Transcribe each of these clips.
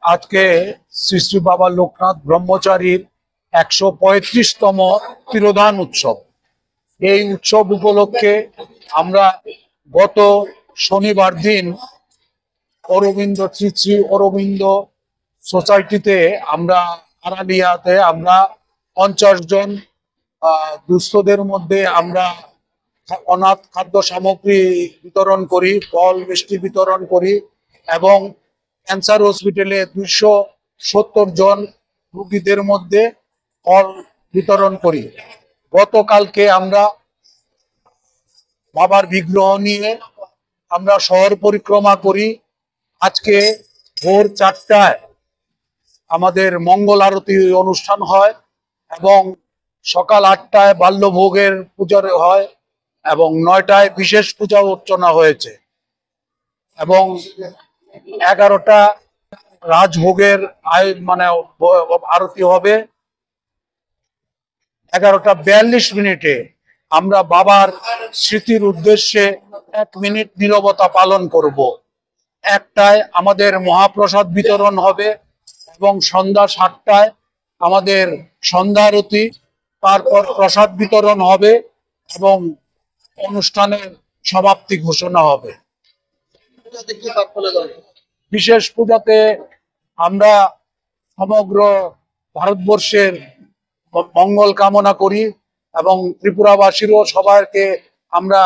আজকে শ্রী শ্রী বাবা লোকনাথ ব্রহ্মচারীর 135তম তিরোধান উৎসব। এই উৎসব উপলক্ষে আমরা গত শনিবার দিন অরবিন্দ শ্রী শ্রী অরবিন্দ সোসাইটিতে আমরা আরালিয়াতে আমরা 50 জন দুস্থদের মধ্যে আমরা অনাথ খাদ্য সামগ্রী বিতরণ করি, ফল মিষ্টি বিতরণ করি এবং ক্যান্সার হসপিটালে 270 জন রোগীদের মধ্যে ফল বিতরণ করি। গতকালকে আমরা বাবার বিগ্রহ নিয়ে আমরা শহর পরিক্রমা করি। আজকে ভোর 4টায় আমাদের মঙ্গল আরতি অনুষ্ঠান হয় এবং সকাল 8টায় বাল্যভোগের পূজা হয় এবং 9টায় বিশেষ পূজা অর্চনা হয়েছে এবং 11টা রাজভোগের আরতি হবে। 11টা 42 আমরা বাবার স্মৃতির উদ্দেশ্যে 1 মিনিট নীরবতা পালন করব। 1টায় আমাদের মহাপ্রসাদ বিতরণ হবে এবং সন্ধ্যা 7টায় আমাদের সন্ধ্যা আরতি, তারপর প্রসাদ বিতরণ হবে এবং অনুষ্ঠানের সমাপ্তি ঘোষণা হবে। বিশেষ পূজাতে আমরা সমগ্র ভারতবর্ষের মঙ্গল কামনা করি এবং ত্রিপুরাবাসীরও সবাইকে আমরা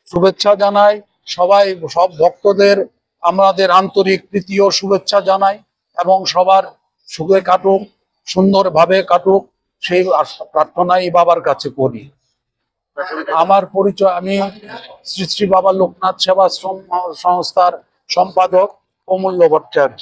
শুভেচ্ছা জানাই। সব ভক্তদের আমাদের আন্তরিক প্রীতি ও শুভেচ্ছা জানাই এবং সবার সুখে কাটুক, সুন্দরভাবে কাটুক সেই প্রার্থনাই বাবার কাছে করি। আমার পরিচয়, আমি শ্রী শ্রী বাবা লোকনাথ সেবাশ্রম সংস্থার সম্পাদক অমূল্য ভট্টাচার্য।